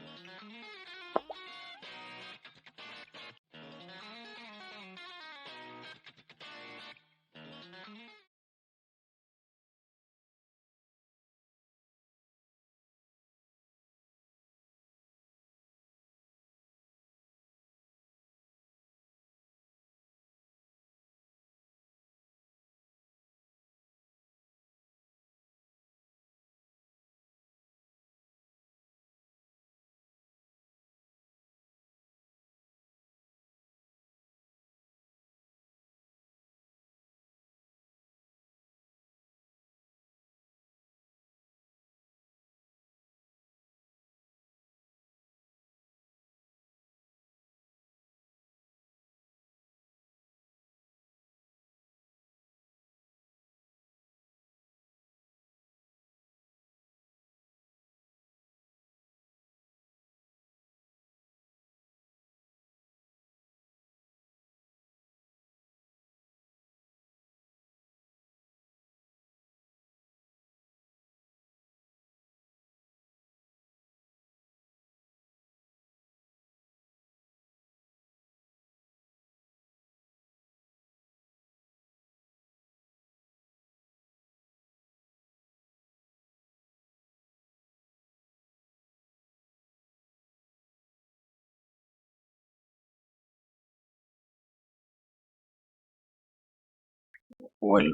Well,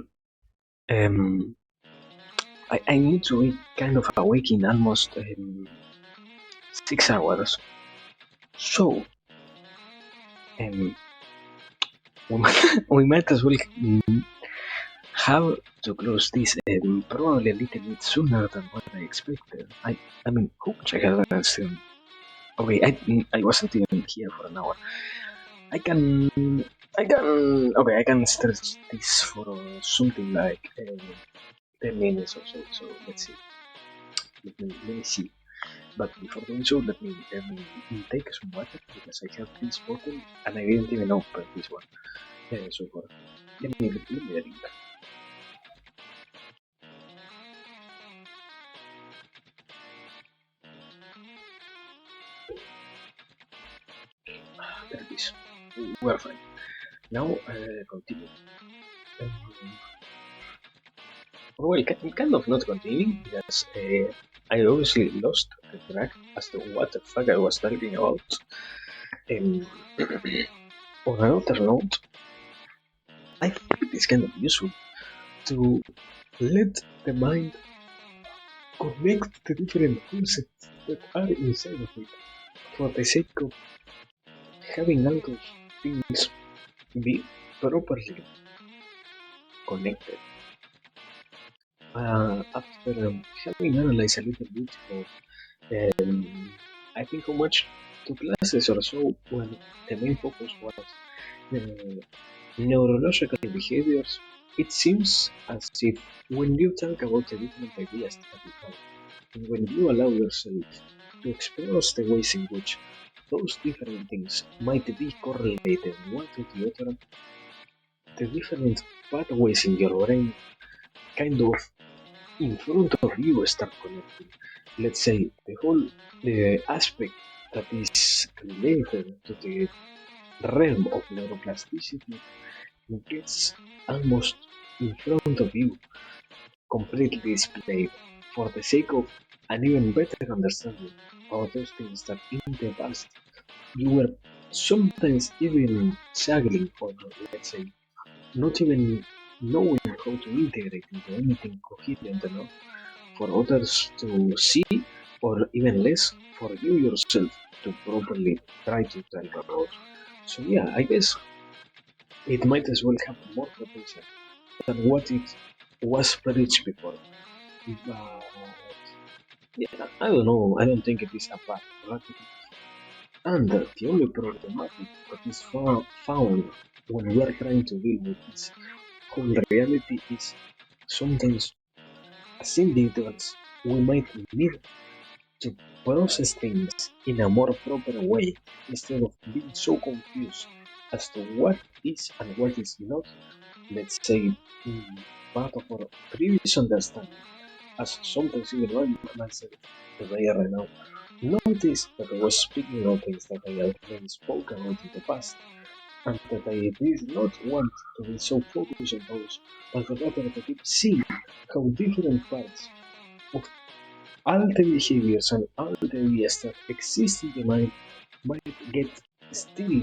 um, I need to be kind of awake in almost 6 hours. So um, we might as well have to close this probably a little bit sooner than what I expected. I mean, how much I have still? Okay, I wasn't even here for an hour. I can, okay, I can stretch this for something like 10 minutes or so. So let's see. Let me see. But before doing so, let me take some water because I have this bottle and I didn't even open this one so far. Let me drink. There it is. We're fine. Now continue. Um, well, kind of not continuing because I obviously lost the track as to what the fuck I was talking about. Um, on another note, I think it is kind of useful to let the mind connect the different concepts that are inside of it for the sake of having all those things be properly connected. After having analyzed a little bit of, um, I think how much 2 classes or so when the main focus was uh, neurological behaviors, it seems as if when you talk about the different ideas that you have, and when you allow yourself to explore the ways in which those different things might be correlated one to the other, the different pathways in your brain kind of in front of you start connecting. Let's say the aspect that is related to the realm of neuroplasticity gets almost in front of you, completely displayed, for the sake of an even better understanding of those things that in the past you were sometimes even struggling for, let's say, not even knowing how to integrate into anything coherent enough for others to see, or even less for you yourself to properly try to tell about. So yeah, I guess it might as well have more potential than what it was preached before. But yeah, I don't know. I don't think it is a bad practice. And the only problematic that is found when we are trying to deal with this whole reality is sometimes as individuals we might need to process things in a more proper way instead of being so confused as to what is and what is not, let's say, part of our previous understanding, as sometimes even I myself, today right now, notice that I was speaking of things that I already spoke about in the past, and that I did not want to be so focused on those, but rather to keep seeing how different parts of all the behaviors and all the ideas that exist in the mind might get still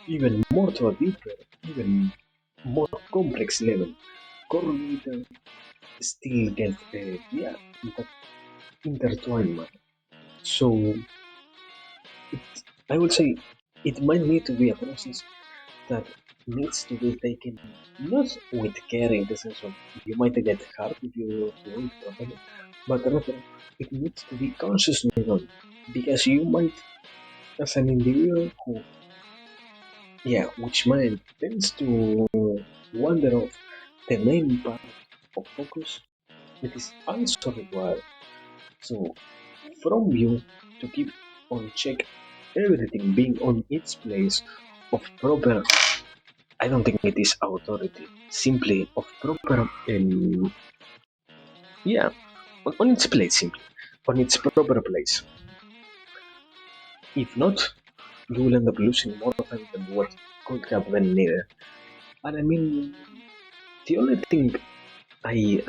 even more to a deeper, even more complex level, correlated, still get yeah, that intertwinement. So it, I would say it might need to be a process that needs to be taken not with care in the sense of you might get hurt if you do it properly, but rather it needs to be consciously done because you might, as an individual who, yeah, which mind tends to wander off the main path of focus, it is also required. So, from you to keep on check everything being on its place of proper, I don't think it is authority, simply of proper, yeah, on its place, simply, on its proper place. If not, you will end up losing more time than what could have been needed. And I mean, the only thing I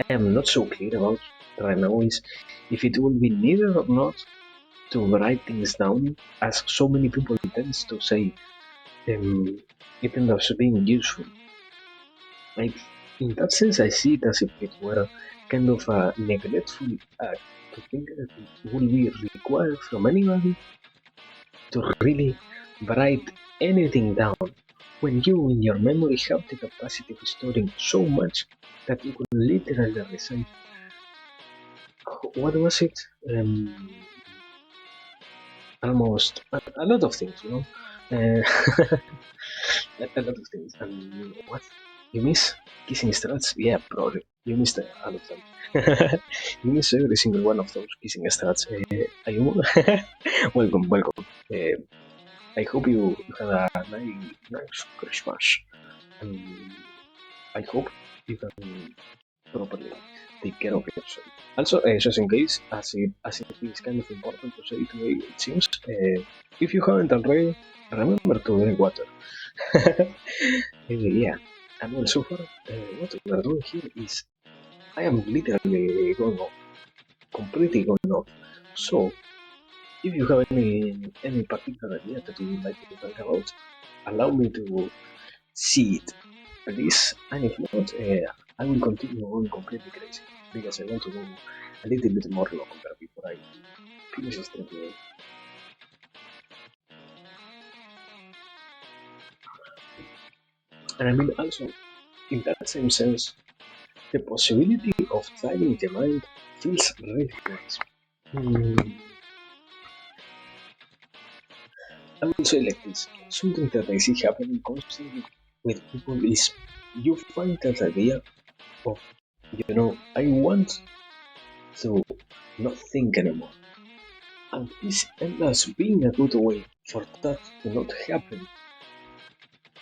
am not so clear about right now is if it will be needed or not to write things down, as so many people tend to say, it ends up being useful. Like, in that sense, I see it as if it were kind of a neglectful act to think that it would be required from anybody to really write anything down when you in your memory have the capacity of storing so much that you could literally recite. What was it? Almost a lot of things, you know. Uh, a lot of things. And what? You miss kissing strats? Yeah, probably. You missed all of them. You miss every single one of those kissing strats. Are you? Welcome, welcome. I hope you had a nice Christmas. And I hope you can properly take care of yourself. Also, just in case, as it is kind of important to say today, it seems, if you haven't already, remember to drink water. Yeah, and well, so far, what we are doing here is I am literally going off, completely going off. So, if you have any particular idea that you would like to talk about, allow me to see it, please. And if not, I will continue going completely crazy because I want to go a little bit more longer before I finish this trip today. And I mean, also, in that same sense, the possibility of driving the mind feels really nice. Mm, I will say like this: something that I see happening constantly with people is you find that idea of, I want to not think anymore, and this ends up being a good way for that to not happen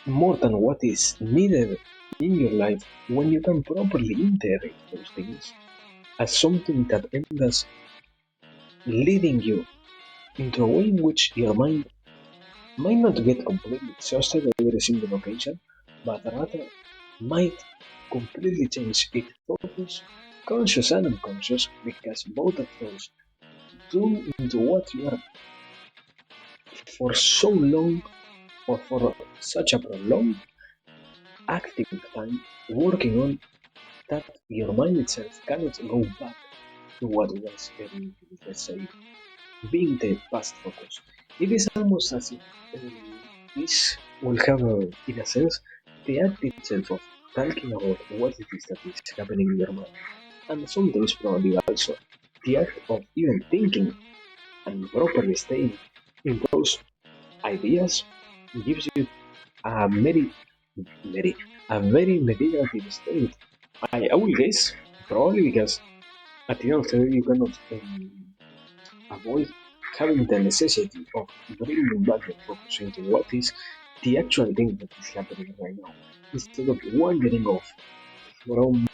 more than what is needed in your life when you can properly integrate those things as something that ends leading you into a way in which your mind might not get completely exhausted every single occasion, but rather might completely change its focus, conscious and unconscious, because both of those tune into what you are for so long or for such a prolonged active time working on that your mind itself cannot go back to what was, let's say, being the past focus. It is almost as if this will have, in a sense, the act itself of talking about what it is that is happening in your mind, and sometimes probably also the act of even thinking and properly staying in those ideas gives you a very, a very meditative state. I will guess, probably because at the end of the day you cannot avoid having the necessity of bringing back the focus into what is the actual thing that is happening right now, instead of wandering off from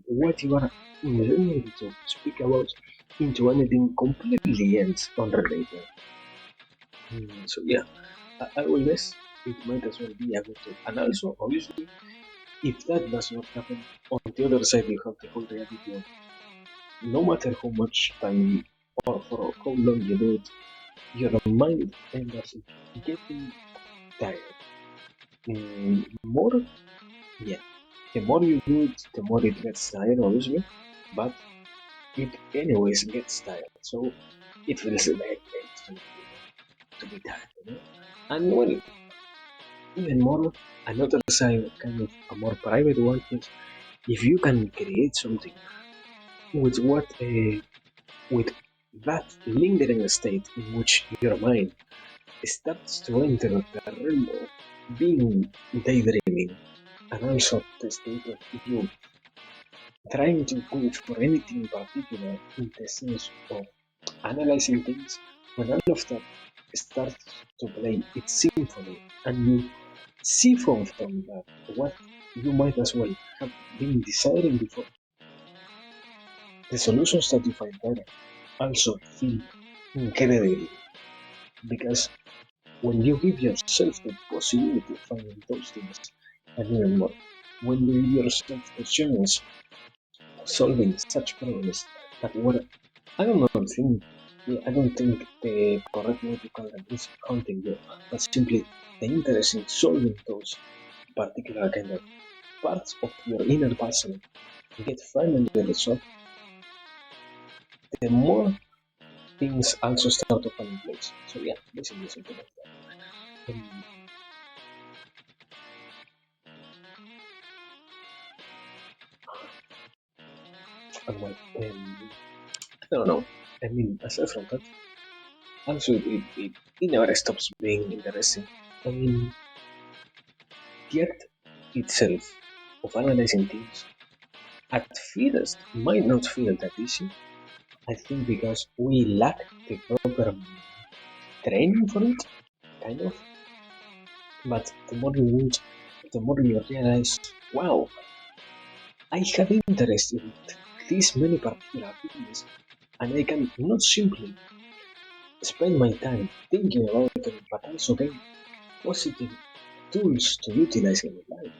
what you are intending to speak about into anything completely else unrelated. So yeah, I will guess it might as well be a good tip. And also, obviously, if that does not happen, on the other side you have the whole reality of no matter how much time or for how long you do it, your mind ends up getting tired. More, yeah. The more you do it, the more it gets tired, obviously, but it anyways gets tired. So it feels like to be tired, And well, even more, another side, kind of a more private one, is if you can create something with with that lingering state in which your mind starts to enter the realm of being daydreaming, and also the state of you trying to go for anything particular in the sense of analyzing things, when all of that starts to play its symphony and you see from that what you might as well have been desiring before, the solutions that you find there also feel incredible, because when you give yourself the possibility of finding those things and even more, when you give yourself the chance of solving such problems that were, I don't think, yeah, I don't think the correct way to call them is hunting you, but simply the interest in solving those particular kind of parts of your inner puzzle get finally resolved, the more things also start to fall in place. So yeah, basically something like that. And well, I don't know. I mean, aside from that, also it never stops being interesting. I mean, the act itself of analyzing things at first might not feel that easy. I think because we lack the proper training for it, kind of. But the more you do it, the more you realize, wow, I have interest in these many particular things, and I can not simply spend my time thinking about them, but also gain positive tools to utilize in my life.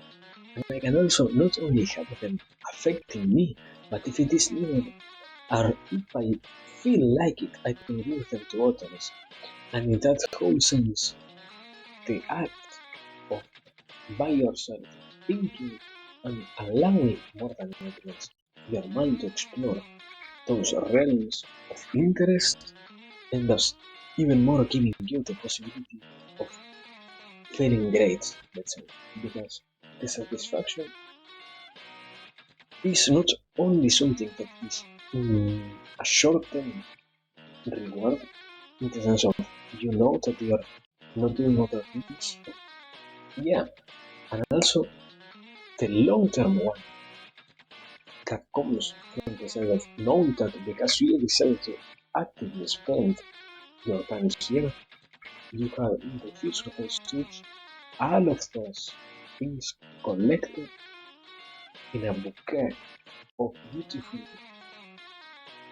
And I can also not only have them affecting me, but if it is needed, or if I feel like it, I can give them to others. And in that whole sense, the act of by yourself thinking and allowing more than anything else your mind to explore those realms of interest, and thus even more giving you the possibility of feeling great, let's say, because the satisfaction is not only something that is a short term reward, in the sense of you know that you are not doing other things. Yeah, and also the long-term one that comes from the side of knowing that because you decided to actively spend your time here, you have in the future those tools, all of those things collected in a bouquet of beautiful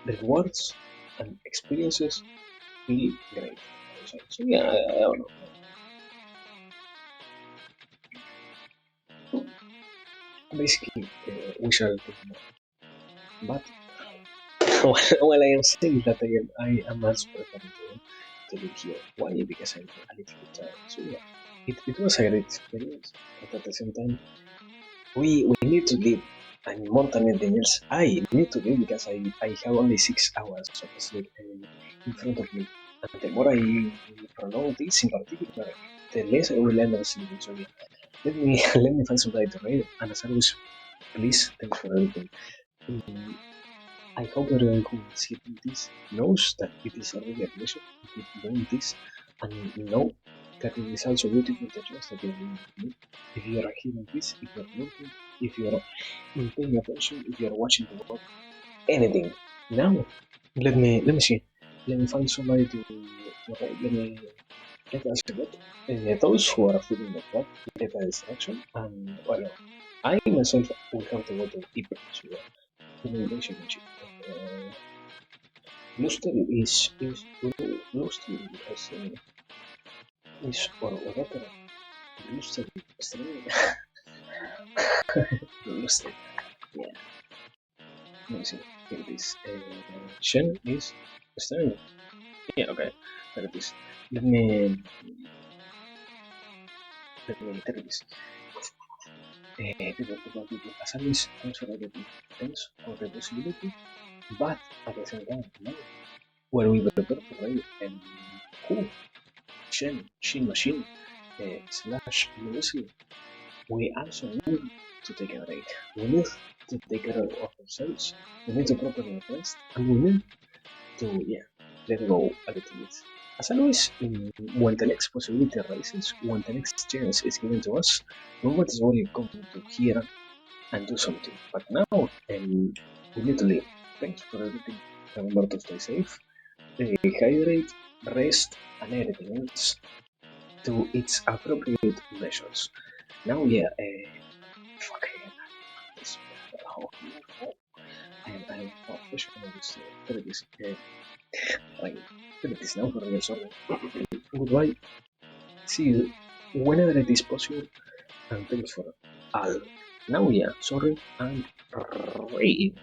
rewards and experiences feel great. So yeah, I don't know. Basically, we shall think more. But while I am saying that I am also preparing to live here. Why? Because I'm a little bit tired. So yeah, it was a great experience, but at the same time, we need to live. And more than anything else, I need to live because I have only 6 hours of sleep in front of me. And the more I prolong this in particular, the less I will end up sleeping. So yeah, let me let me find somebody to read. And as always, please, thanks for everything. Mm, I hope everyone who is hearing this knows that it is a really a pleasure to keep doing this and know that it is also beautiful to trust that you are doing it. If you are hearing this, if you are looking, if you are paying attention, if you are watching the world, anything. Now, let me see. Let me find somebody to write. Let me get us a bit. Those who are feeling like that get a distraction, and well, I myself will have to go to eat. So yeah, communication. Luster Luster has is or opera. Luster Estrella. Luster. Yeah. Let me see. Here it is. Shen is Estrella. Yeah. Okay. There it is. Let me take this. People, as always, thanks for everything. Thanks for the possibility, but at the same time, no. When we prepare to raid and who Shin Machine slash Lucy, we also need to take a break. We need to take care of ourselves. We need to properly rest, and we need to let go a little bit. As always, when the next possibility arises, when the next chance is given to us, we might as well come to here and do something. But now, we need to leave. Thanks for everything. Remember to stay safe, hydrate, rest, and everything else to its appropriate measures. Now, fuck, this, oh, I'm professional with therapies. Like, therapies now for real, sorry. Goodbye. See you whenever it is possible, and thanks for all. Now, sorry, and read.